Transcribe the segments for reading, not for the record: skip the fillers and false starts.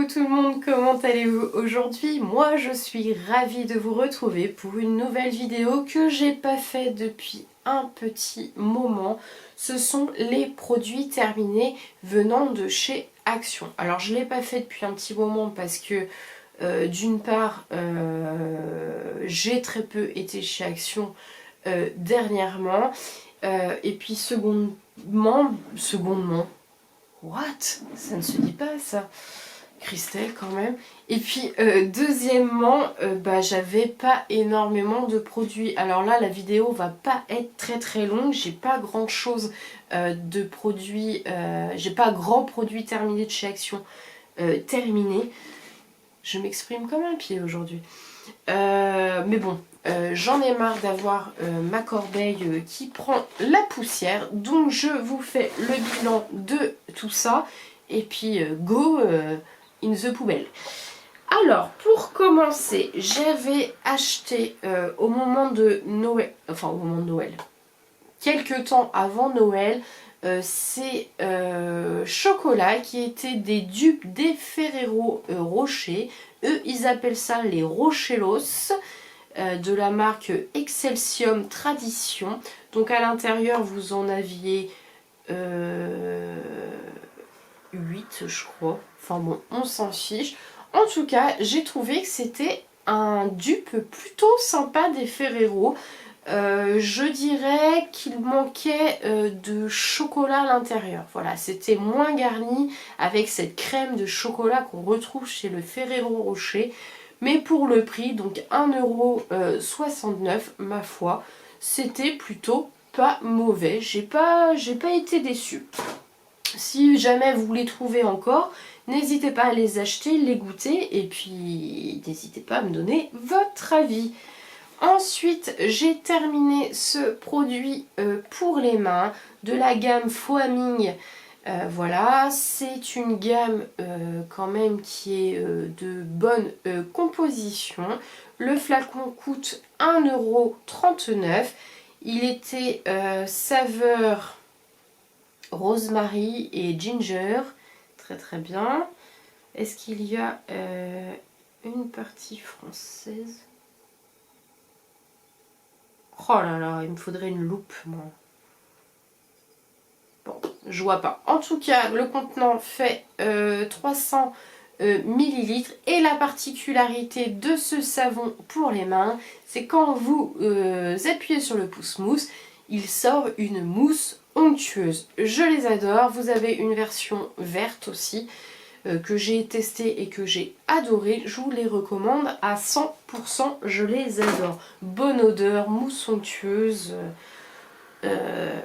Coucou tout le monde, comment allez-vous aujourd'hui? Moi je suis ravie de vous retrouver pour une nouvelle vidéo que j'ai pas fait depuis un petit moment. Ce sont les produits terminés venant de chez Action. Alors je l'ai pas fait depuis un petit moment parce que d'une part j'ai très peu été chez Action dernièrement et puis secondement, what? Ça ne se dit pas ça. Christelle quand même. Et puis deuxièmement, j'avais pas énormément de produits. Alors là, la vidéo va pas être très longue. J'ai pas grand chose de produits. J'ai pas grand produit terminé de chez Action terminé. Je m'exprime comme un pied aujourd'hui. Mais bon, j'en ai marre d'avoir ma corbeille qui prend la poussière. Donc je vous fais le bilan de tout ça. Et puis go in the poubelle. Alors, pour commencer, j'avais acheté au moment de Noël, quelques temps avant Noël, ces chocolats qui étaient des dupes des Ferrero Rocher. Eux, ils appellent ça les Rochellos, de la marque Excelsium Tradition. Donc à l'intérieur, vous en aviez 8, je crois. Enfin bon, on s'en fiche. En tout cas, j'ai trouvé que c'était un dupe plutôt sympa des Ferrero. Je dirais qu'il manquait de chocolat à l'intérieur. Voilà, c'était moins garni avec cette crème de chocolat qu'on retrouve chez le Ferrero Rocher. Mais pour le prix, donc 1,69 €, ma foi, c'était plutôt pas mauvais. J'ai pas été déçue. Si jamais vous les trouvez encore, n'hésitez pas à les acheter, les goûter et puis n'hésitez pas à me donner votre avis. Ensuite, j'ai terminé ce produit pour les mains de la gamme Foaming. Voilà, c'est une gamme quand même qui est de bonne composition. Le flacon coûte 1,39 €. Il était saveur rosemary et ginger. Très bien. Est-ce qu'il y a une partie française? Oh là là, il me faudrait une loupe, moi. Bon, je vois pas. En tout cas, le contenant fait 300 millilitres. Et la particularité de ce savon pour les mains, c'est quand vous appuyez sur le pouce-mousse, il sort une mousse onctueuse. Je les adore. Vous avez une version verte aussi que j'ai testée et que j'ai adoré. Je vous les recommande à 100%. Je les adore. Bonne odeur, mousse onctueuse.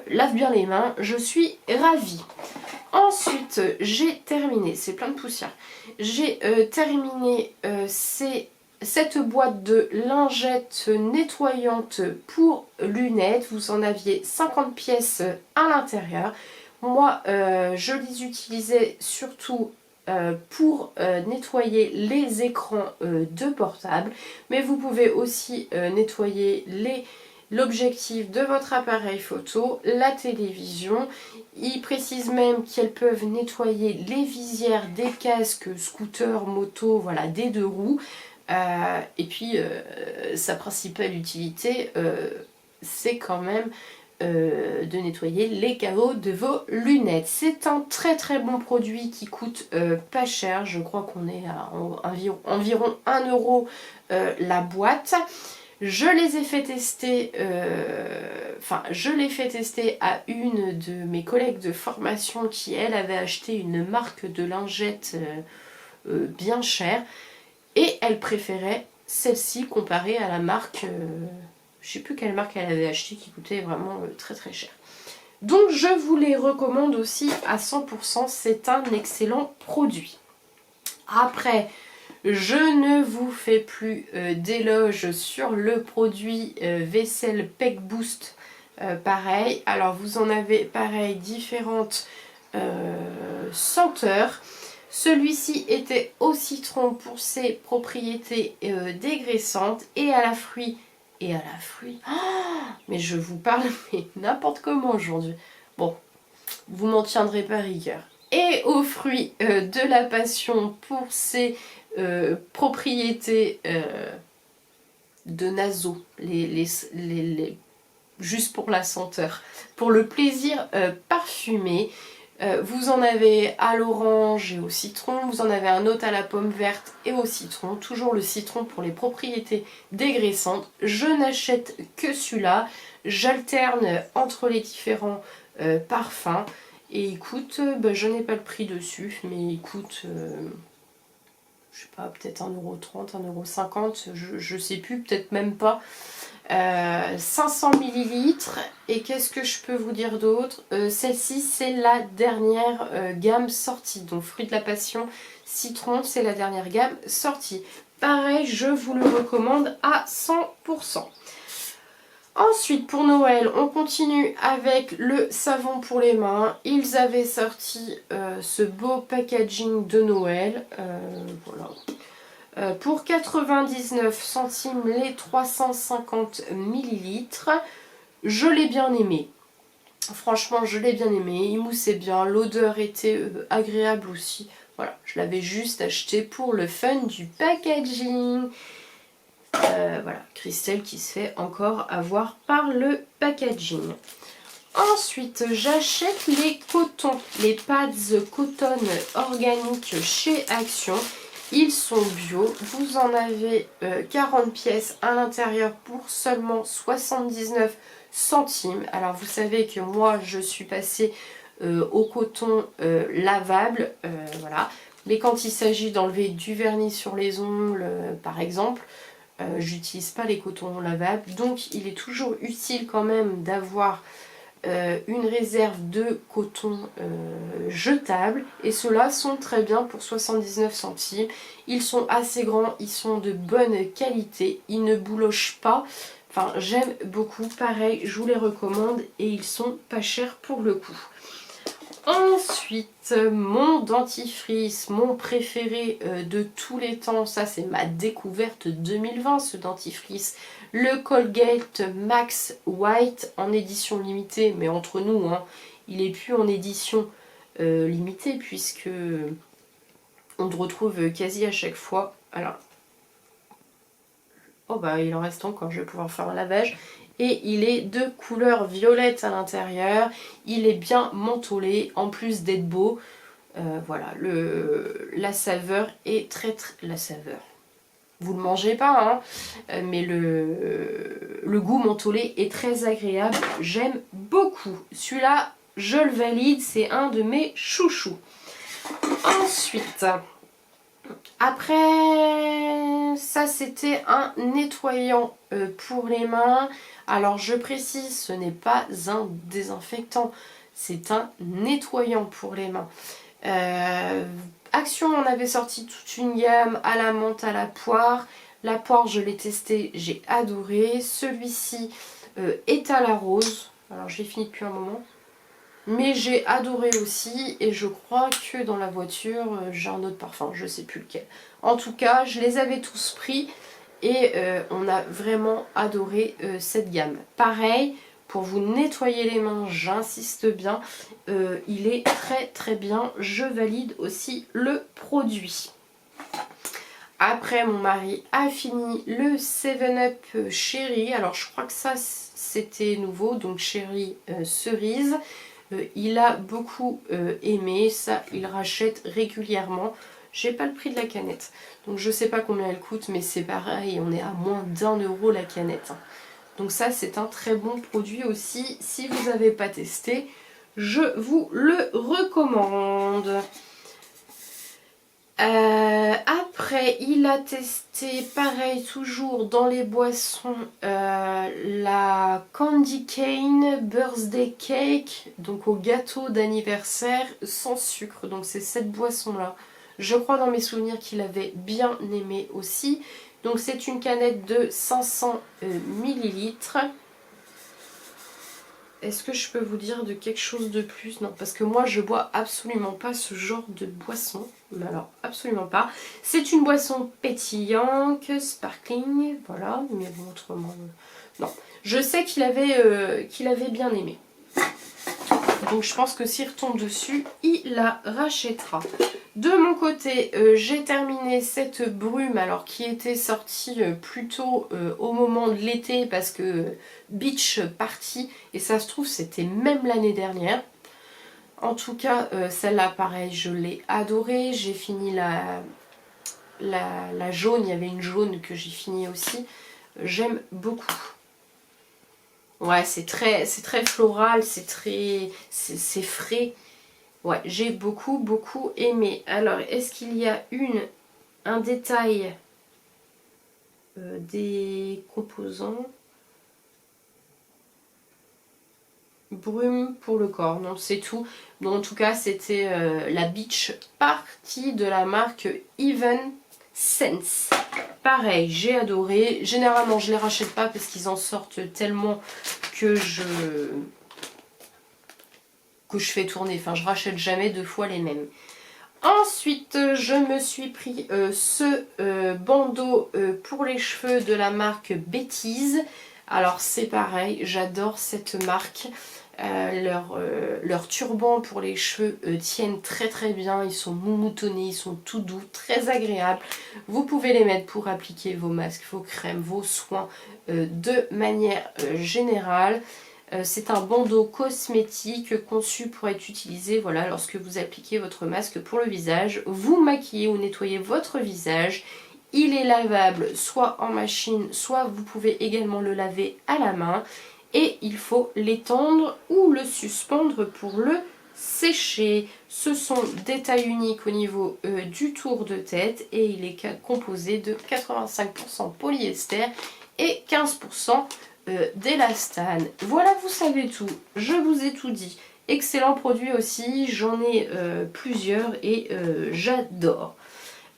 Lave bien les mains. Je suis ravie. Ensuite, j'ai terminé. C'est plein de poussière. J'ai terminé cette boîte de lingettes nettoyantes pour lunettes. Vous en aviez 50 pièces à l'intérieur. Moi, je les utilisais surtout pour nettoyer les écrans de portable. Mais vous pouvez aussi nettoyer l'objectif de votre appareil photo, la télévision. Ils précisent même qu'elles peuvent nettoyer les visières des casques, scooters, motos, voilà, des deux roues. Et puis sa principale utilité, c'est quand même de nettoyer les carreaux de vos lunettes. C'est un très bon produit qui coûte pas cher. Je crois qu'on est à environ 1 € la boîte. Je les ai fait tester, je l'ai fait tester à une de mes collègues de formation qui, elle, avait acheté une marque de lingettes bien chère et elle préférait celle-ci comparée à la marque, je sais plus quelle marque elle avait acheté qui coûtait vraiment très cher. Donc je vous les recommande aussi à 100%, c'est un excellent produit. Après, je ne vous fais plus d'éloges sur le produit vaisselle Peck Boost. Pareil, alors vous en avez pareil différentes senteurs. Celui-ci était au citron pour ses propriétés dégraissantes et à la fruit. Mais je vous parle mais n'importe comment aujourd'hui. Bon, vous m'en tiendrez pas rigueur. et aux fruits de la passion pour ses propriétés de naso, juste pour la senteur, pour le plaisir parfumé. Vous en avez à l'orange et au citron, vous en avez un autre à la pomme verte et au citron, toujours le citron pour les propriétés dégraissantes. Je n'achète que celui-là, j'alterne entre les différents parfums et écoute, je n'ai pas le prix dessus, mais écoute, je sais pas, peut-être 1,30 €, 1,50 €, je sais plus, peut-être même pas. 500 ml. Et qu'est-ce que je peux vous dire d'autre? Celle-ci, c'est la dernière gamme sortie. Donc, fruit de la passion, citron, c'est la dernière gamme sortie. Pareil, je vous le recommande à 100%. Ensuite, pour Noël, on continue avec le savon pour les mains. Ils avaient sorti ce beau packaging de Noël. Voilà. Pour 99 centimes les 350 ml. Je l'ai bien aimé. Franchement, je l'ai bien aimé. Il moussait bien. L'odeur était agréable aussi. Voilà, je l'avais juste acheté pour le fun du packaging. Voilà, Christelle qui se fait encore avoir par le packaging. Ensuite, j'achète les cotons, les pads coton organiques chez Action. Ils sont bio. Vous en avez 40 pièces à l'intérieur pour seulement 79 centimes. Alors, vous savez que moi, je suis passée au coton lavable. Voilà. Mais quand il s'agit d'enlever du vernis sur les ongles, par exemple, j'utilise pas les cotons lavables. Donc, il est toujours utile quand même d'avoir une réserve de coton jetable, et ceux-là sont très bien pour 79 centimes. Ils sont assez grands, ils sont de bonne qualité, ils ne boulochent pas. Enfin, j'aime beaucoup, pareil, je vous les recommande et ils sont pas chers pour le coup. Ensuite, mon dentifrice, mon préféré de tous les temps, ça c'est ma découverte 2020, ce dentifrice, le Colgate Max White en édition limitée, mais entre nous, hein, il n'est plus en édition limitée puisque on le retrouve quasi à chaque fois. Alors, oh bah il en reste encore, je vais pouvoir faire un lavage. Et il est de couleur violette à l'intérieur. Il est bien mentholé, en plus d'être beau. Voilà, la saveur est la saveur. Vous ne le mangez pas, hein, mais le goût mentholé est très agréable. J'aime beaucoup. Celui-là, je le valide, c'est un de mes chouchous. Ensuite, après, ça c'était un nettoyant pour les mains. Alors je précise, ce n'est pas un désinfectant, c'est un nettoyant pour les mains. Action en avait sorti toute une gamme à la menthe, à la poire. La poire, je l'ai testé, j'ai adoré. Celui-ci est à la rose. Alors je l'ai fini depuis un moment. Mais j'ai adoré aussi, et je crois que dans la voiture, j'ai un autre parfum, je ne sais plus lequel. En tout cas, je les avais tous pris et on a vraiment adoré cette gamme. Pareil, pour vous nettoyer les mains, j'insiste bien, il est très très bien, je valide aussi le produit. Après, mon mari a fini le 7up Cherry. Alors je crois que ça c'était nouveau, donc Cherry cerise. Il a beaucoup aimé, ça il rachète régulièrement. J'ai pas le prix de la canette, donc je sais pas combien elle coûte, mais c'est pareil, on est à moins d'1 € la canette. Donc ça c'est un très bon produit aussi, si vous n'avez pas testé, je vous le recommande. Après, il a testé, pareil, toujours dans les boissons, la Candy Cane Birthday Cake, donc au gâteau d'anniversaire sans sucre. Donc c'est cette boisson-là. Je crois dans mes souvenirs qu'il avait bien aimé aussi. Donc c'est une canette de 500 ml. Est-ce que je peux vous dire de quelque chose de plus? Non, parce que moi je bois absolument pas ce genre de boisson. Mais alors, absolument pas. C'est une boisson pétillante, sparkling, voilà, mais bon, autrement... Non, je sais qu'il avait bien aimé. Donc je pense que s'il retombe dessus, il la rachètera. De mon côté, j'ai terminé cette brume, alors qui était sortie plutôt au moment de l'été parce que Beach party, et ça se trouve c'était même l'année dernière. En tout cas, celle-là pareil, je l'ai adorée. J'ai fini la jaune, il y avait une jaune que j'ai fini aussi. J'aime beaucoup. Ouais, c'est très floral, c'est frais. Ouais, j'ai beaucoup aimé. Alors, est-ce qu'il y a un détail des composants? Brume pour le corps, non, c'est tout. Bon, en tout cas, c'était la Beach Party de la marque Even Sense. Pareil, j'ai adoré. Généralement, je les rachète pas parce qu'ils en sortent tellement que je fais tourner. Enfin, je rachète jamais 2 fois les mêmes. Ensuite, je me suis pris ce bandeau pour les cheveux de la marque Bêtise. Alors, c'est pareil, j'adore cette marque. Leurs turbans pour les cheveux tiennent très bien, ils sont moumoutonnés, ils sont tout doux, très agréables. Vous pouvez les mettre pour appliquer vos masques, vos crèmes, vos soins de manière générale. C'est un bandeau cosmétique conçu pour être utilisé voilà, lorsque vous appliquez votre masque pour le visage. Vous maquillez ou nettoyez votre visage. Il est lavable soit en machine, soit vous pouvez également le laver à la main. Et il faut l'étendre ou le suspendre pour le sécher. Ce sont des tailles uniques au niveau du tour de tête et il est composé de 85% polyester et 15% d'élastane. Voilà, vous savez tout, je vous ai tout dit. Excellent produit aussi, j'en ai plusieurs et j'adore.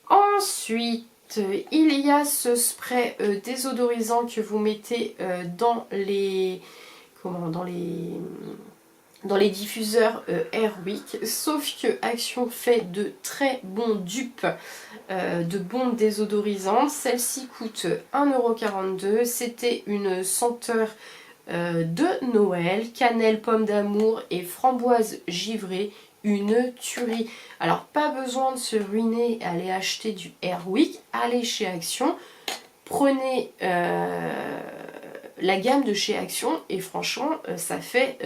Ensuite, il y a ce spray désodorisant que vous mettez dans les diffuseurs Airwick, sauf que Action fait de très bons dupes de bombes désodorisantes. Celle-ci coûte 1,42 €. C'était une senteur de Noël, cannelle, pomme d'amour et framboise givrée. Une tuerie. Alors pas besoin de se ruiner et aller acheter du Airwick, allez chez Action, prenez la gamme de chez Action et franchement ça fait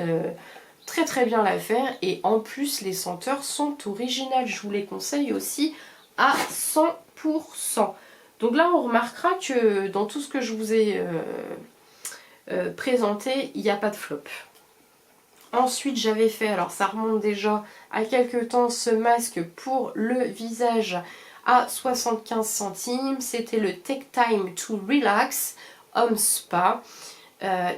très bien l'affaire et en plus les senteurs sont originales, je vous les conseille aussi à 100%. Donc là on remarquera que dans tout ce que je vous ai présenté, il n'y a pas de flop. Ensuite j'avais fait, alors ça remonte déjà à quelques temps, ce masque pour le visage à 75 centimes. C'était le Take Time to Relax Home Spa.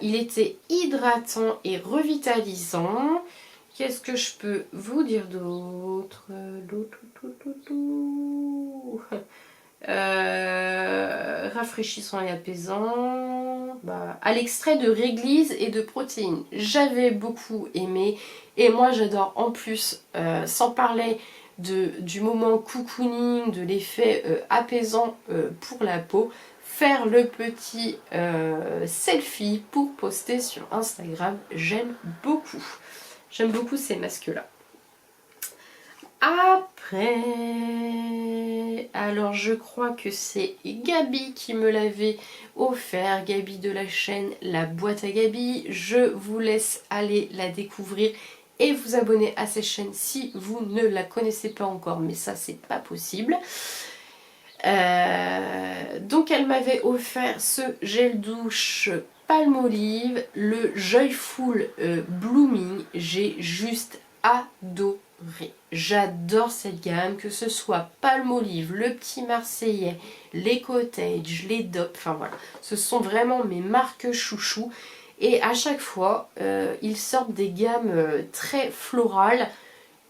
Il était hydratant et revitalisant. Qu'est-ce que je peux vous dire d'autre? Rafraîchissant et apaisant. À l'extrait de réglisse et de protéines. J'avais beaucoup aimé et moi j'adore en plus, sans parler du moment cocooning, de l'effet apaisant pour la peau, faire le petit selfie pour poster sur Instagram. J'aime beaucoup ces masques là. Après, alors je crois que c'est Gabi qui me l'avait offert, Gabi de la chaîne La Boîte à Gabi. Je vous laisse aller la découvrir et vous abonner à cette chaîne si vous ne la connaissez pas encore, mais ça c'est pas possible. Donc elle m'avait offert ce gel douche Palmolive, le Joyful Blooming. J'ai juste adoré. J'adore cette gamme, que ce soit Palmolive, le Petit Marseillais, les Cottage, les DOP, enfin voilà, ce sont vraiment mes marques chouchou. Et à chaque fois, ils sortent des gammes très florales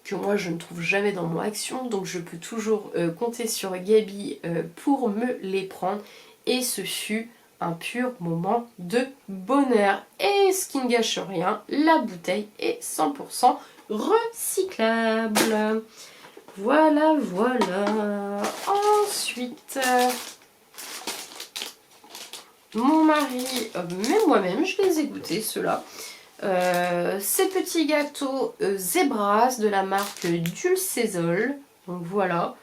que moi je ne trouve jamais dans mon Action, donc je peux toujours compter sur Gabi pour me les prendre. Et ce fut un pur moment de bonheur. Et ce qui ne gâche rien, la bouteille est 100% recyclable. Voilà. Ensuite, mon mari, même moi-même, je les ai goûtés ceux-là. Ces petits gâteaux Zebras de la marque Dulcezol. Donc voilà.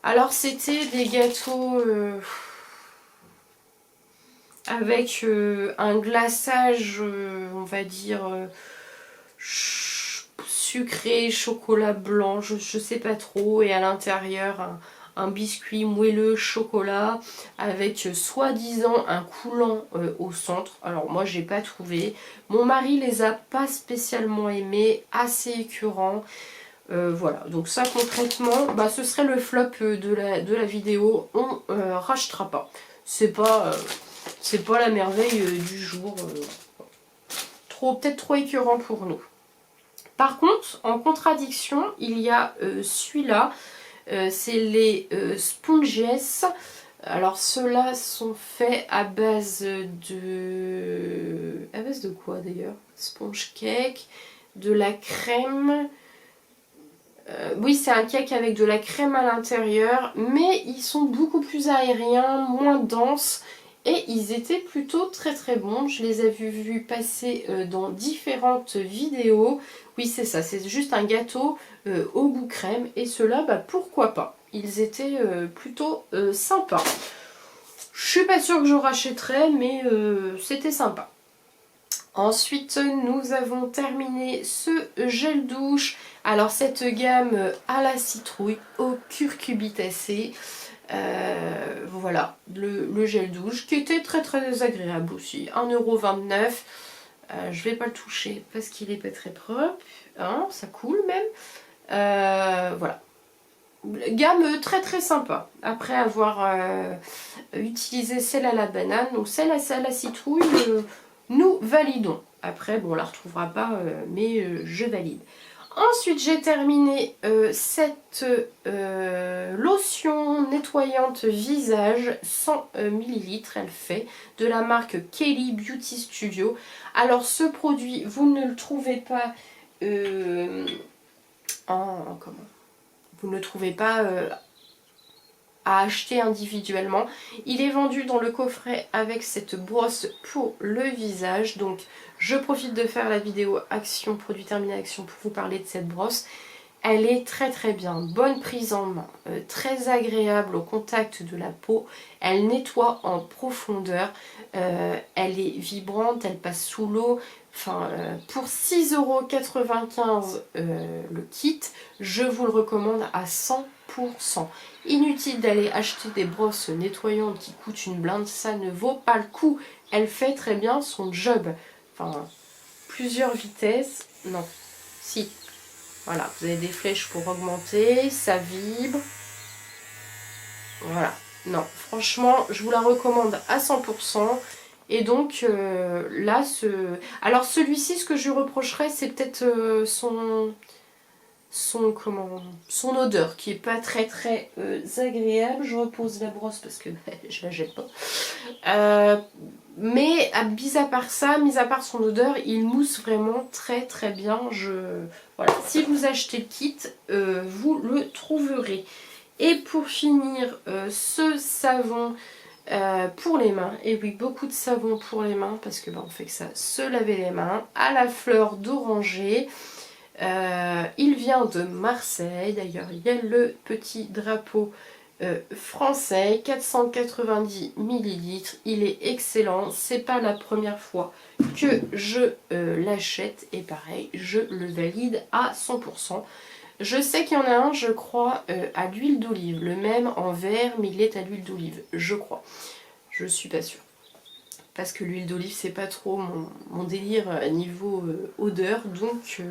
Alors c'était des gâteaux avec un glaçage, on va dire, sucré, chocolat blanc, je sais pas trop, et à l'intérieur un biscuit moelleux chocolat avec soi-disant un coulant au centre. Alors moi j'ai pas trouvé. Mon mari les a pas spécialement aimés, assez écœurants. Voilà, donc ça concrètement, bah, ce serait le flop de la vidéo. On rachètera pas. C'est pas la merveille du jour. Peut-être trop écœurant pour nous. Par contre, en contradiction, il y a celui-là. C'est les Sponges. Alors ceux-là sont faits à base de... À base de quoi d'ailleurs? Sponge cake, de la crème... oui, c'est un cake avec de la crème à l'intérieur, mais ils sont beaucoup plus aériens, moins denses, et ils étaient plutôt très très bons. Je les ai vus passer dans différentes vidéos. Oui, c'est ça, c'est juste un gâteau au goût crème, et ceux-là, bah, pourquoi pas. Ils étaient plutôt sympas. Je suis pas sûre que je rachèterais, mais c'était sympa. Ensuite, nous avons terminé ce gel douche. Alors, cette gamme à la citrouille, au curcubitacé. Voilà, le gel douche qui était très très agréable aussi. 1,29 €. Je vais pas le toucher parce qu'il est pas très propre. Hein, ça coule même. Voilà. Gamme très très sympa. Après avoir utilisé celle à la banane, donc celle à la citrouille, nous validons. Après, bon, on la retrouvera pas, mais je valide. Ensuite, j'ai terminé cette lotion nettoyante visage 100 ml. Elle fait de la marque Kelly Beauty Studio. Alors, ce produit, vous ne le trouvez pas vous ne le trouvez pas à acheter individuellement. Il est vendu dans le coffret avec cette brosse pour le visage. Donc je profite de faire la vidéo action, produit terminé action, pour vous parler de cette brosse. Elle est très très bien, bonne prise en main, très agréable au contact de la peau. Elle nettoie en profondeur, elle est vibrante, elle passe sous l'eau. Enfin, pour 6,95 € le kit, je vous le recommande à 100%. Inutile d'aller acheter des brosses nettoyantes qui coûtent une blinde, ça ne vaut pas le coup. Elle fait très bien son job. Enfin, plusieurs vitesses, non, si. Voilà, vous avez des flèches pour augmenter, ça vibre. Voilà, non, franchement, je vous la recommande à 100%. Et donc là, alors celui-ci, ce que je lui reprocherais, c'est peut-être son odeur qui est pas très très agréable. Je repose la brosse parce que je la jette pas. Mais mis à part ça, mis à part son odeur, il mousse vraiment très très bien. Voilà. Si vous achetez le kit, vous le trouverez. Et pour finir, ce savon pour les mains. Et oui, beaucoup de savon pour les mains parce que on fait que ça, se laver les mains. À la fleur d'oranger. Il vient de Marseille. D'ailleurs, il y a le petit drapeau français, 490 ml. Il est excellent. C'est pas la première fois que je l'achète. Et pareil, je le valide à 100%. Je sais qu'il y en a un, je crois, à l'huile d'olive. Le même en verre, mais il est à l'huile d'olive, je crois. Je suis pas sûre. Parce que l'huile d'olive, c'est pas trop mon délire niveau odeur. Donc,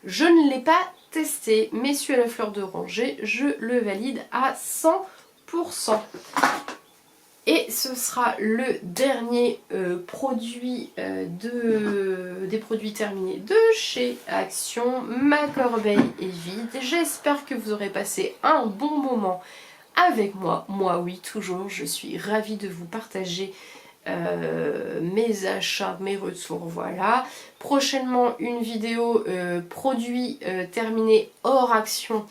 je ne l'ai pas testé. Mais celui à la fleur d'oranger, je le valide à 100%. Et ce sera le dernier produit des produits terminés de chez Action. Ma corbeille est vide. J'espère que vous aurez passé un bon moment avec moi. Moi, oui, toujours. Je suis ravie de vous partager mes achats, mes retours. Voilà. Prochainement, une vidéo produits terminés hors Action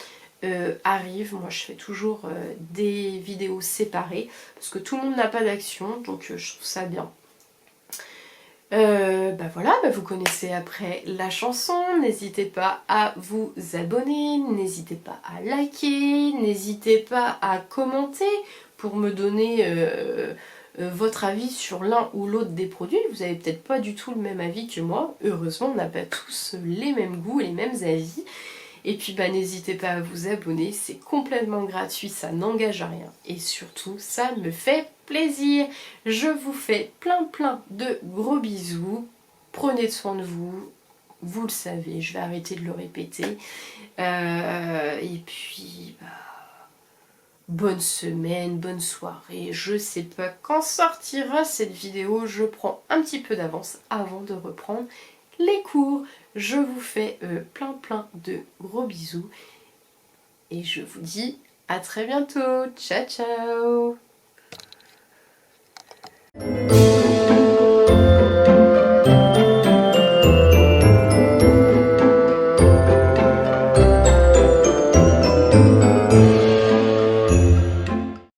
arrive. Moi je fais toujours des vidéos séparées parce que tout le monde n'a pas d'action, donc je trouve ça bien. Voilà, vous connaissez après la chanson, n'hésitez pas à vous abonner, n'hésitez pas à liker, n'hésitez pas à commenter pour me donner votre avis sur l'un ou l'autre des produits. Vous n'avez peut-être pas du tout le même avis que moi, heureusement on n'a pas tous les mêmes goûts, les mêmes avis. Et puis n'hésitez pas à vous abonner, c'est complètement gratuit, ça n'engage à rien. Et surtout, ça me fait plaisir. Je vous fais plein de gros bisous. Prenez soin de vous, vous le savez, je vais arrêter de le répéter. Et puis, bonne semaine, bonne soirée. Je sais pas quand sortira cette vidéo, je prends un petit peu d'avance avant de reprendre les cours. Je vous fais plein de gros bisous et je vous dis à très bientôt. Ciao ciao.